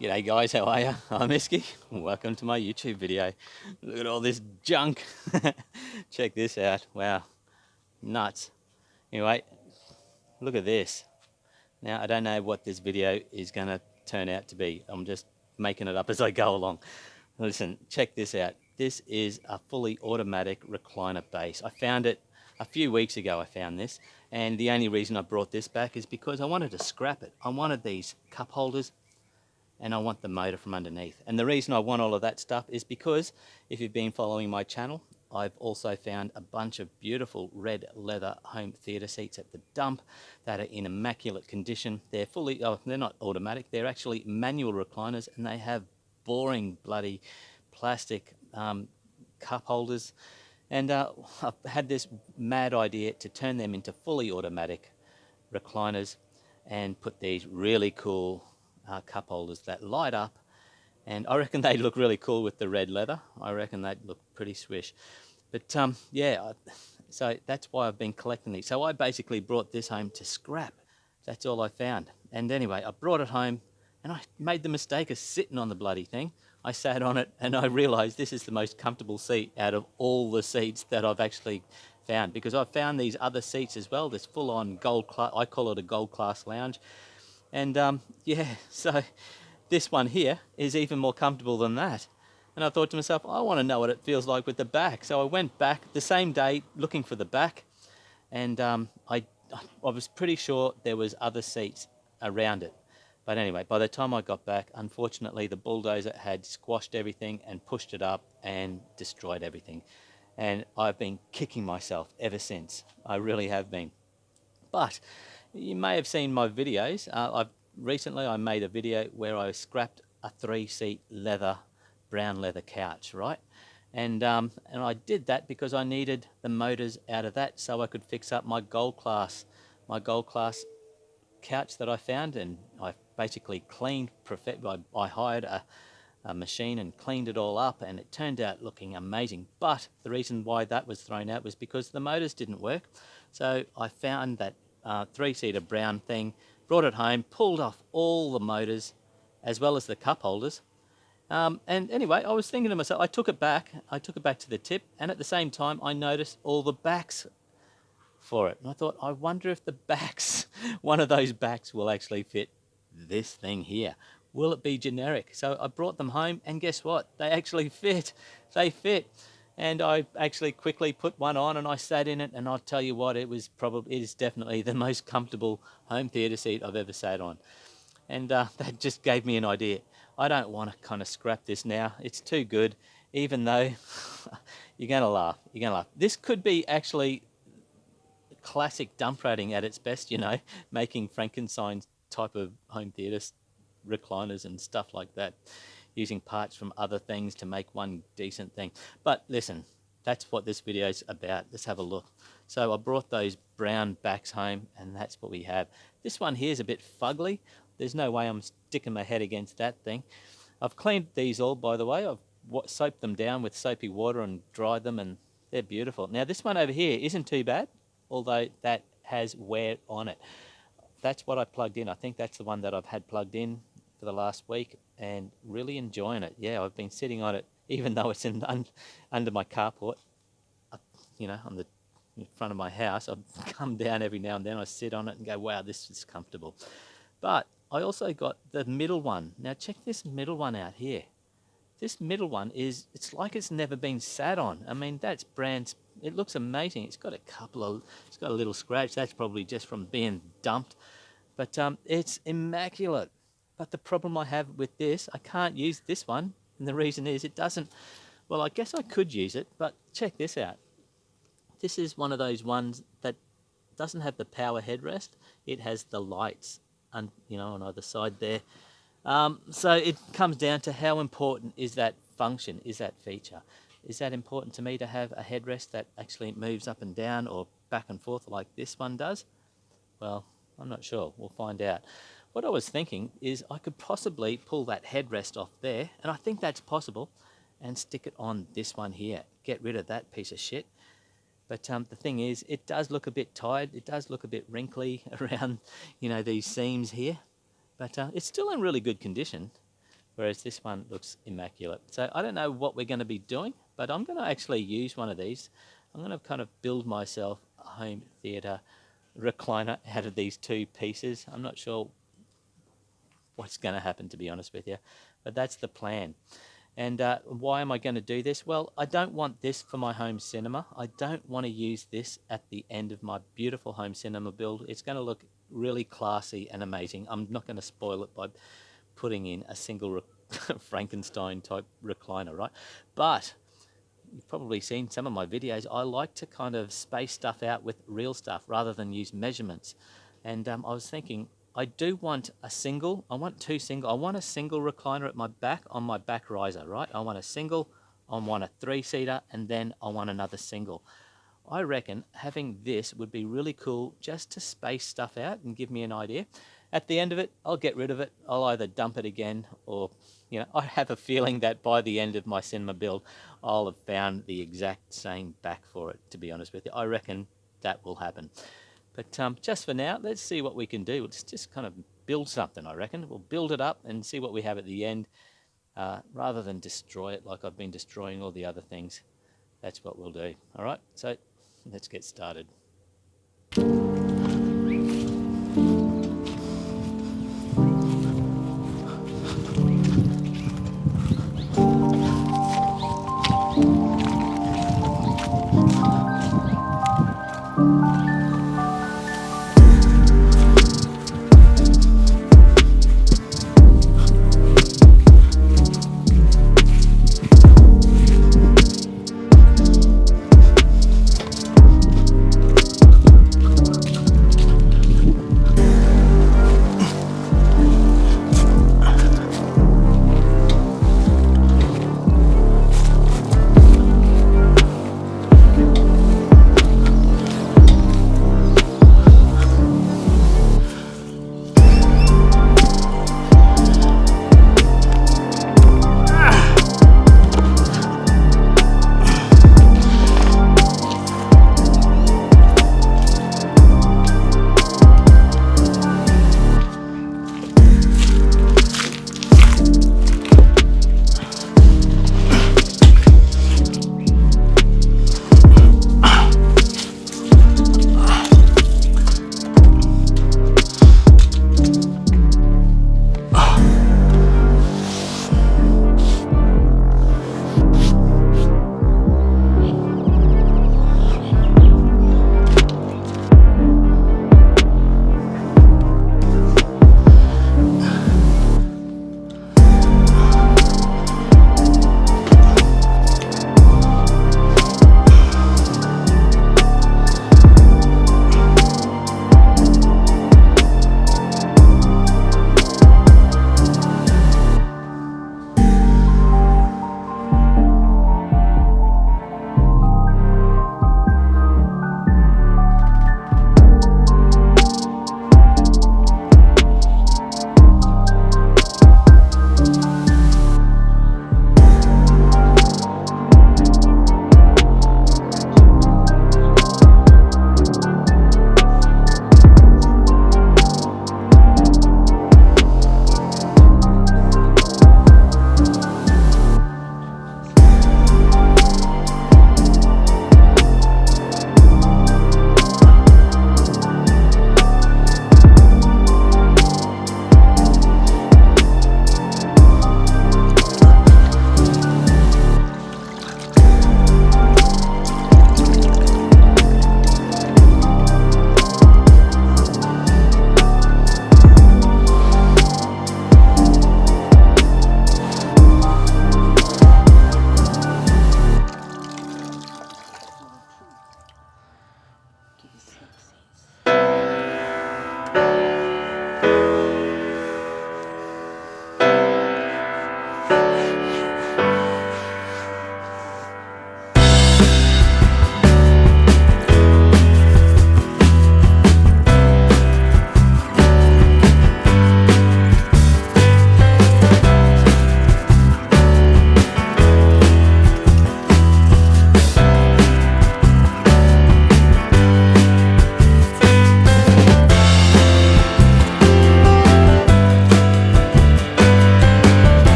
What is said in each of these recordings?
G'day guys, how are you? I'm Iski. Welcome to my YouTube video. Look at all this junk. Check this out. Wow, nuts. Anyway, look at this. Now, I don't know what this video is going to turn out to be. I'm just making it up as I go along. Listen, check this out. This is a fully automatic recliner base. I found it a few weeks ago. I found this, and the only reason I brought this back is because I wanted to scrap it. I wanted these cup holders and I want the motor from underneath. And the reason I want all of that stuff is because if you've been following my channel, I've also found a bunch of beautiful red leather home theatre seats at the dump that are in immaculate condition. They're fully, they're not automatic, they're actually manual recliners, and they have boring bloody plastic cup holders. And I've had this mad idea to turn them into fully automatic recliners and put these really cool cup holders that light up, and I reckon they'd look really cool with the red leather. I reckon they'd look pretty swish. But yeah, so that's why I've been collecting these. So I basically brought this home to scrap. That's all I found. And anyway, I brought it home and I made the mistake of sitting on the bloody thing. I sat on it and I realized this is the most comfortable seat out of all the seats that I've actually found, because I've found these other seats as well, this full-on gold class, I call it a gold class lounge. And yeah, so this one here is even more comfortable than that. And I thought to myself, I want to know what it feels like with the back. So I went back the same day looking for the back, and I was pretty sure there was other seats around it. But anyway, by the time I got back, unfortunately, the bulldozer had squashed everything and pushed it up and destroyed everything. And I've been kicking myself ever since. I really have been. But you may have seen my videos. Recently I made a video where I scrapped a 3-seat brown leather couch, right? And I did that because I needed the motors out of that so I could fix up my gold class couch that I found, and I basically cleaned. I hired a machine and cleaned it all up, and it turned out looking amazing. But the reason why that was thrown out was because the motors didn't work. So I found that 3-seater brown thing, brought it home, pulled off all the motors as well as the cup holders. And anyway, I was thinking to myself, I took it back to the tip, and at the same time I noticed all the backs for it. And I thought, I wonder if the backs, one of those backs will actually fit this thing here. Will it be generic? So I brought them home, and guess what? They actually fit. They fit. And I actually quickly put one on and I sat in it, and I'll tell you what, it is definitely the most comfortable home theatre seat I've ever sat on. And that just gave me an idea. I don't want to kind of scrap this now. It's too good, even though you're going to laugh. You're going to laugh. This could be actually classic dump rating at its best, making Frankenstein type of home theatre recliners and stuff like that, using parts from other things to make one decent thing. But listen, that's what this video is about. Let's have a look. So I brought those brown backs home, and that's what we have. This one here is a bit fugly. There's no way I'm sticking my head against that thing. I've cleaned these all, by the way. I've soaped them down with soapy water and dried them, and they're beautiful. Now this one over here isn't too bad, although that has wear on it. That's what I plugged in. I think that's the one that I've had plugged in for the last week, and really enjoying it. Yeah, I've been sitting on it, even though it's under my carport, on the front of my house. I've come down every now and then, I sit on it and go, wow, this is comfortable. But I also got the middle one. Now check this middle one out here. This middle one it's like it's never been sat on. I mean, that's it looks amazing. It's got a little scratch. That's probably just from being dumped. But it's immaculate. But the problem I have with this, I can't use this one. And the reason is it doesn't, well, I guess I could use it, but check this out. This is one of those ones that doesn't have the power headrest. It has the lights, on either side there. So it comes down to how important is that function, is that feature. Is that important to me to have a headrest that actually moves up and down or back and forth like this one does? Well, I'm not sure. We'll find out. What I was thinking is I could possibly pull that headrest off there, and I think that's possible, and stick it on this one here. Get rid of that piece of shit. But the thing is, it does look a bit tired. It does look a bit wrinkly around, these seams here. But it's still in really good condition. whereas this one looks immaculate. So I don't know what we're going to be doing, but I'm going to actually use one of these. I'm going to kind of build myself a home theatre recliner out of these two pieces. I'm not sure what's going to happen, to be honest with you, but that's the plan. And why am I going to do this? Well, I don't want this for my home cinema. I don't want to use this at the end of my beautiful home cinema build. It's going to look really classy and amazing. I'm not going to spoil it by putting in a single Frankenstein type recliner, right? But you've probably seen some of my videos. I like to kind of space stuff out with real stuff rather than use measurements. And I was thinking, I do want a single. I want two single. I want a single recliner at my back on my back riser, right? I want a single, I want a three-seater, and then I want another single. I reckon having this would be really cool just to space stuff out and give me an idea. At the end of it, I'll get rid of it. I'll either dump it again or, I have a feeling that by the end of my cinema build, I'll have found the exact same back for it, to be honest with you. I reckon that will happen. But just for now, let's see what we can do. Let's just kind of build something, I reckon. We'll build it up and see what we have at the end, rather than destroy it like I've been destroying all the other things. That's what we'll do. All right, so let's get started.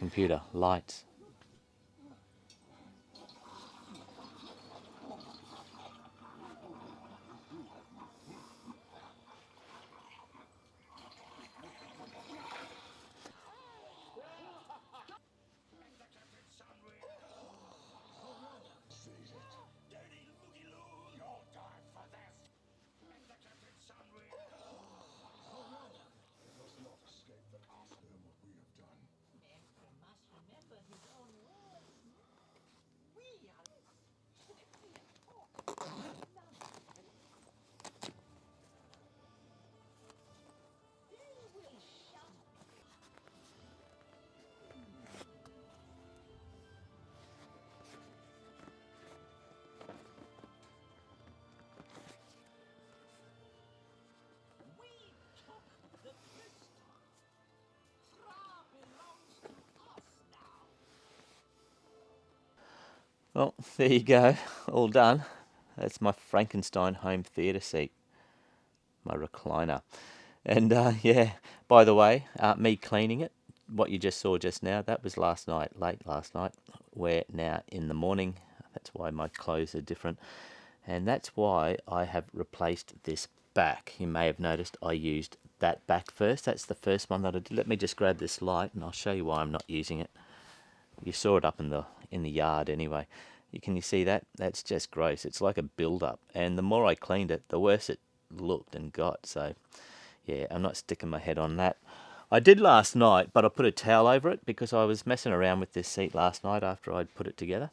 computer, lights. Well, there you go, all done. That's my Frankenstein home theatre seat, my recliner. And yeah, by the way, me cleaning it, what you just saw just now, that was last night, late last night. We're now in the morning. That's why my clothes are different. And that's why I have replaced this back. You may have noticed I used that back first. That's the first one that I did. Let me just grab this light and I'll show you why I'm not using it. You saw it up in the yard anyway. Can you see that? That's just gross. It's like a build-up. And the more I cleaned it, the worse it looked and got. So yeah, I'm not sticking my head on that. I did last night, but I put a towel over it because I was messing around with this seat last night after I'd put it together.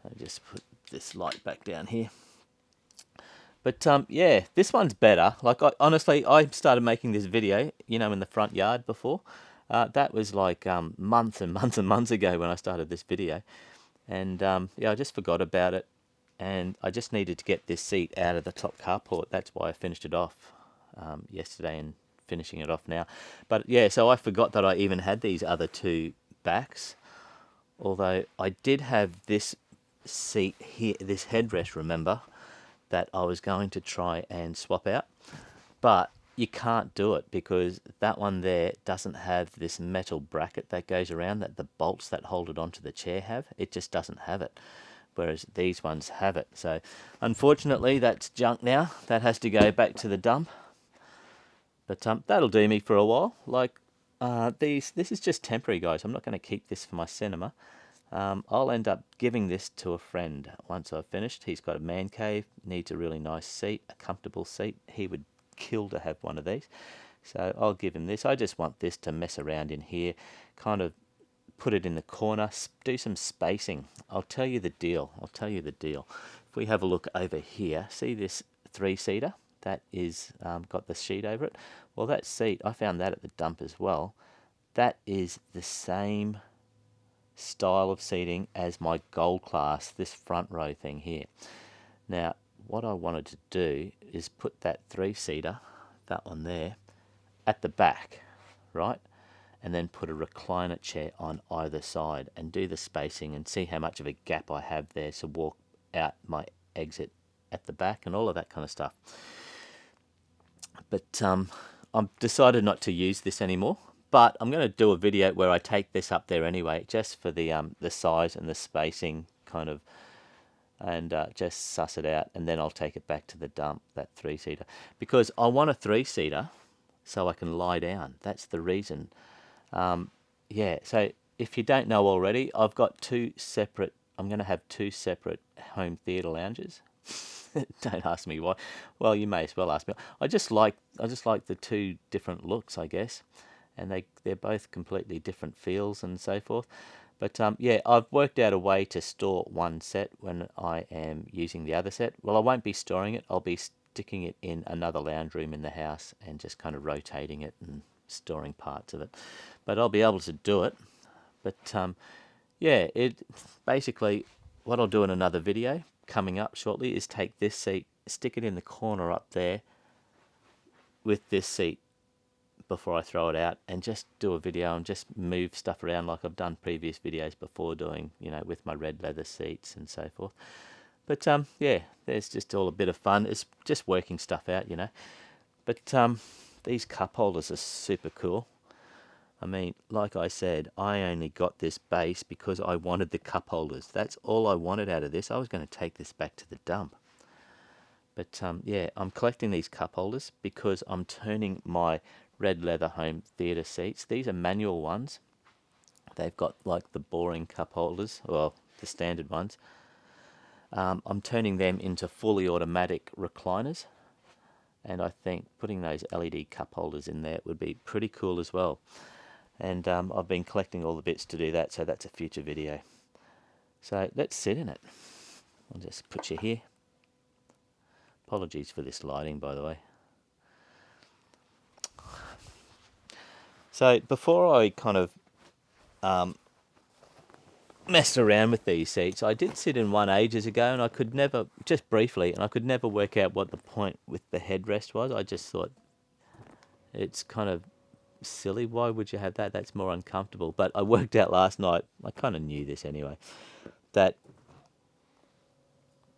I just put this light back down here. But yeah, this one's better. Like, honestly, I started making this video, you know, in the front yard before. That was like months and months and months ago when I started this video. And yeah, I just forgot about it. And I just needed to get this seat out of the top carport. That's why I finished it off yesterday and finishing it off now. But yeah, so I forgot that I even had these other two backs. Although I did have this seat here, this headrest, remember, that I was going to try and swap out. But you can't do it because that one there doesn't have this metal bracket that goes around that the bolts that hold it onto the chair have. It just doesn't have it, whereas these ones have it. So unfortunately that's junk now. That has to go back to the dump. But that'll do me for a while. Like this is just temporary, guys. I'm not going to keep this for my cinema. I'll end up giving this to a friend once I've finished. He's got a man cave, needs a really nice seat, a comfortable seat. He would kill to have one of these. So I'll give him this. I just want this to mess around in here, kind of put it in the corner, do some spacing. I'll tell you the deal. If we have a look over here, see this three-seater? That is got the sheet over it. Well, that seat, I found that at the dump as well. That is the same style of seating as my gold class, this front row thing here. Now, what I wanted to do is put that three-seater, that one there, at the back, right? And then put a recliner chair on either side and do the spacing and see how much of a gap I have there to walk out my exit at the back and all of that kind of stuff. But I've decided not to use this anymore. But I'm going to do a video where I take this up there anyway, just for the size and the spacing kind of, and just suss it out, and then I'll take it back to the dump, that three-seater. Because I want a three-seater so I can lie down. That's the reason. Yeah, so if you don't know already, I've got I'm going to have two separate home theatre lounges. Don't ask me why. Well, you may as well ask me. I just like the two different looks, I guess. And they're both completely different feels and so forth. But yeah, I've worked out a way to store one set when I am using the other set. Well, I won't be storing it. I'll be sticking it in another lounge room in the house and just kind of rotating it and storing parts of it. But I'll be able to do it. But yeah, basically what I'll do in another video coming up shortly is take this seat, stick it in the corner up there with this seat before I throw it out, and just do a video and just move stuff around like I've done previous videos before doing, you know, with my red leather seats and so forth. But yeah, there's just all a bit of fun. It's just working stuff out, you know. But these cup holders are super cool. I mean, like I said, I only got this base because I wanted the cup holders. That's all I wanted out of this. I was going to take this back to the dump. But yeah, I'm collecting these cup holders because I'm turning my red leather home theatre seats. These are manual ones. They've got like the boring cup holders, well, the standard ones. I'm turning them into fully automatic recliners. And I think putting those LED cup holders in there would be pretty cool as well. And I've been collecting all the bits to do that, so that's a future video. So let's sit in it. I'll just put you here. Apologies for this lighting, by the way. So before I kind of messed around with these seats, I did sit in one ages ago, and I could never, just briefly, and I could never work out what the point with the headrest was. I just thought it's kind of silly. Why would you have that? That's more uncomfortable. But I worked out last night, I kind of knew this anyway, that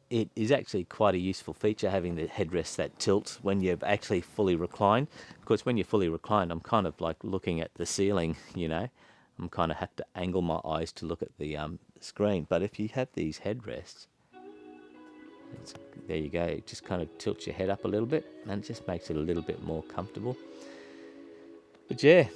it is actually quite a useful feature having the headrest that tilts when you're actually fully reclined. Because when you're fully reclined, I'm kind of like looking at the ceiling, you know. I'm kind of have to angle my eyes to look at the screen. But if you have these headrests, there you go. It just kind of tilts your head up a little bit, and it just makes it a little bit more comfortable. But yeah,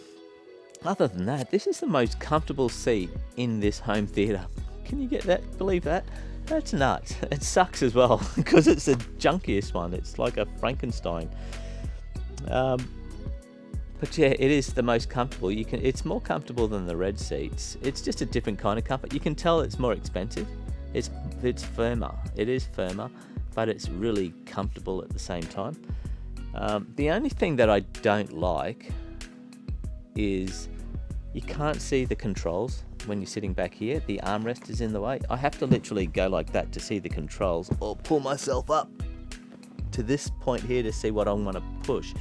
other than that, this is the most comfortable seat in this home theatre. Can you get that? Believe that? That's nuts. It sucks as well because it's the junkiest one. It's like a Frankenstein. But yeah, it is the most comfortable. It's more comfortable than the red seats. It's just a different kind of comfort. You can tell it's more expensive. It's firmer. It is firmer, but it's really comfortable at the same time. The only thing that I don't like is you can't see the controls when you're sitting back here. The armrest is in the way. I have to literally go like that to see the controls, or pull myself up to this point here to see what I want to push.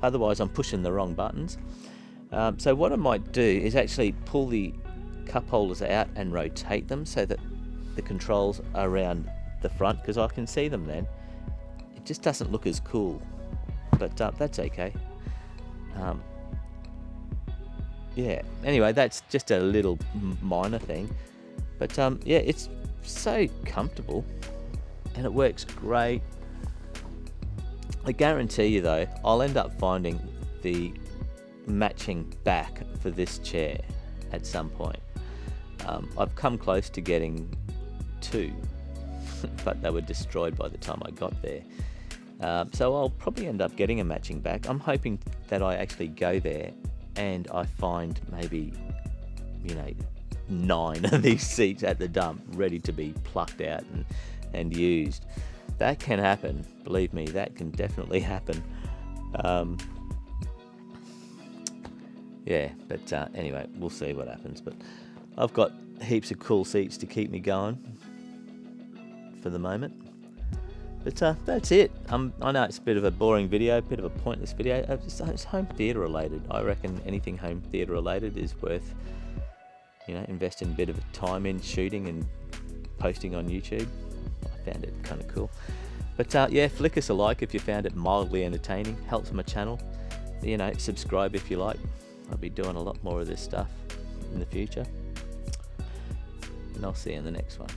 Otherwise I'm pushing the wrong buttons. So what I might do is actually pull the cup holders out and rotate them so that the controls are around the front, because I can see them then. It just doesn't look as cool, but that's okay. Yeah, anyway, that's just a little minor thing, but yeah, it's so comfortable and it works great. I guarantee you though, I'll end up finding the matching back for this chair at some point. I've come close to getting two, but they were destroyed by the time I got there. So I'll probably end up getting a matching back. I'm hoping that I actually go there and I find maybe, 9 of these seats at the dump ready to be plucked out and used. That can happen, believe me, that can definitely happen. Yeah, but anyway, we'll see what happens. But I've got heaps of cool seats to keep me going for the moment. But that's it. I know it's a bit of a boring video, a bit of a pointless video. It's home theatre related. I reckon anything home theatre related is worth, investing a bit of time in shooting and posting on YouTube. I found it kind of cool. But yeah, flick us a like if you found it mildly entertaining. Helps my channel. Subscribe if you like. I'll be doing a lot more of this stuff in the future. And I'll see you in the next one.